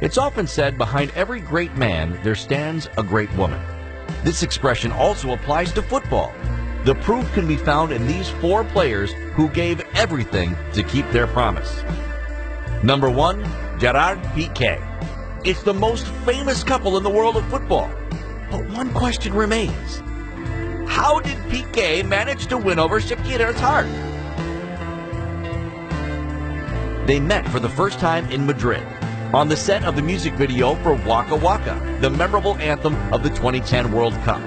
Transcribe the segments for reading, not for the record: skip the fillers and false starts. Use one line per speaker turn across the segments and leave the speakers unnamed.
It's often said, behind every great man, there stands a great woman. This expression also applies to football. The proof can be found in these four players who gave everything to keep their promise. Number 1, Gerard Piqué. It's the most famous couple in the world of football. But one question remains. How did Piqué manage to win over Shakira's heart? They met for the first time in Madrid, on the set of the music video for Waka Waka, the memorable anthem of the 2010 World Cup.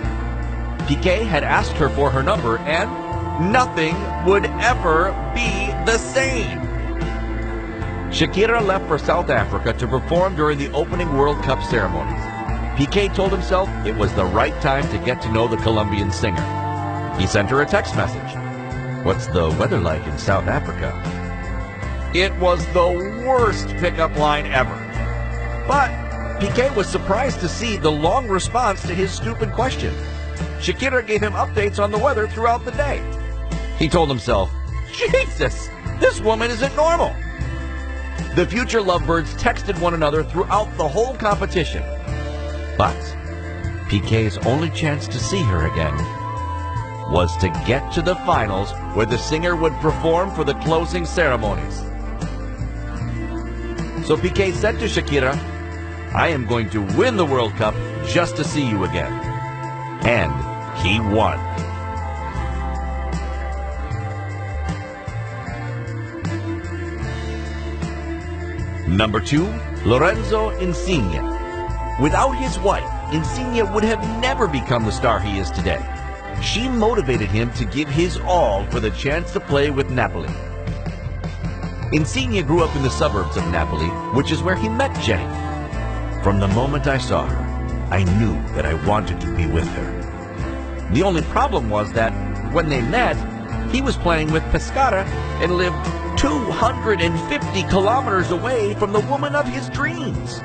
Piqué had asked her for her number, and nothing would ever be the same. Shakira left for South Africa to perform during the opening World Cup ceremonies. Piqué told himself it was the right time to get to know the Colombian singer. He sent her a text message. "What's the weather like in South Africa?" It was the worst pickup line ever. But Piqué was surprised to see the long response to his stupid question. Shakira gave him updates on the weather throughout the day. He told himself, "Jesus, this woman isn't normal." The future lovebirds texted one another throughout the whole competition. But Piqué's only chance to see her again was to get to the finals, where the singer would perform for the closing ceremonies. So Piqué said to Shakira, "I am going to win the World Cup just to see you again." And he won. Number 2, Lorenzo Insigne. Without his wife, Insigne would have never become the star he is today. She motivated him to give his all for the chance to play with Napoli. Insigne grew up in the suburbs of Napoli, which is where he met Jenny. "From the moment I saw her, I knew that I wanted to be with her." The only problem was that when they met, he was playing with Pescara and lived 250 kilometers away from the woman of his dreams.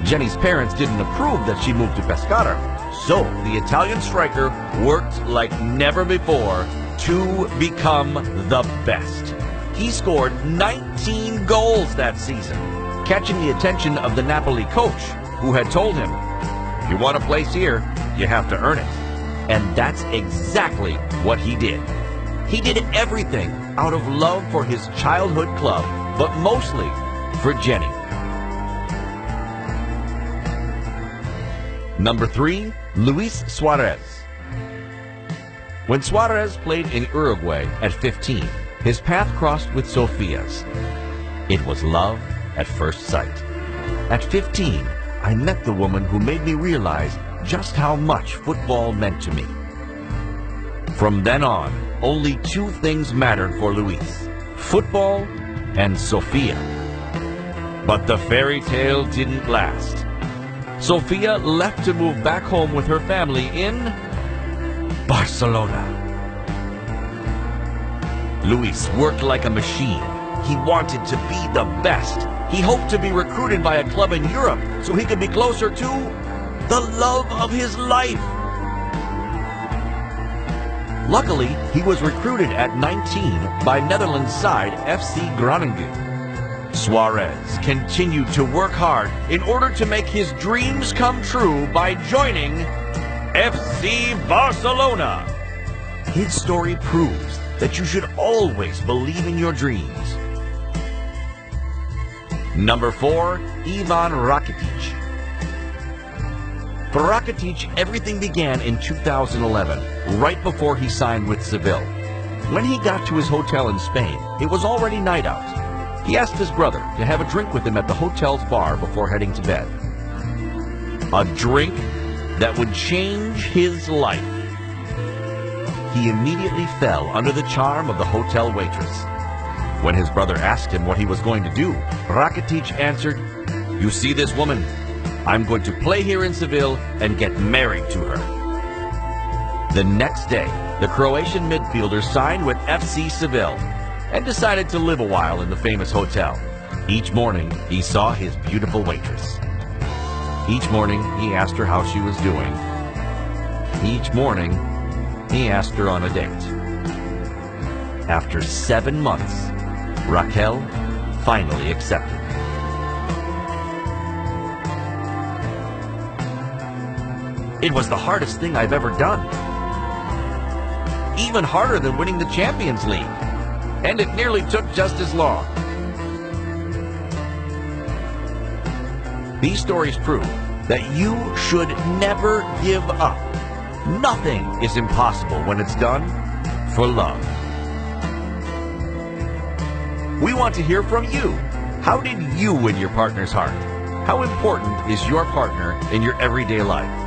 Jenny's parents didn't approve that she moved to Pescara, so the Italian striker worked like never before to become the best. He scored 19 goals that season, catching the attention of the Napoli coach, who had told him, "If you want a place here, you have to earn it." And that's exactly what he did. He did everything out of love for his childhood club, but mostly for Jenny. Number 3, Luis Suarez. When Suarez played in Uruguay at 15, his path crossed with Sofia's. It was love at first sight. At 15, I met the woman who made me realize just how much football meant to me. From then on, only two things mattered for Luis: football and Sofia. But the fairy tale didn't last. Sofia left to move back home with her family in Barcelona. Luis worked like a machine. He wanted to be the best. He hoped to be recruited by a club in Europe so he could be closer to the love of his life. Luckily, he was recruited at 19 by Netherlands side FC Groningen. Suarez continued to work hard in order to make his dreams come true by joining FC Barcelona. His story proves that you should always believe in your dreams. Number 4, Ivan Rakitic. For Rakitic, everything began in 2011, right before he signed with Seville. When he got to his hotel in Spain, it was already night out. He asked his brother to have a drink with him at the hotel's bar before heading to bed. A drink that would change his life. He immediately fell under the charm of the hotel waitress. When his brother asked him what he was going to do, Rakitic answered, "You see this woman? I'm going to play here in Seville and get married to her." The next day, the Croatian midfielder signed with FC Seville and decided to live a while in the famous hotel. Each morning, he saw his beautiful waitress. Each morning, he asked her how she was doing. Each morning, he asked her on a date. After 7 months, Raquel finally accepted. It was the hardest thing I've ever done. Even harder than winning the Champions League. And it nearly took just as long. These stories prove that you should never give up. Nothing is impossible when it's done for love. We want to hear from you. How did you win your partner's heart? How important is your partner in your everyday life?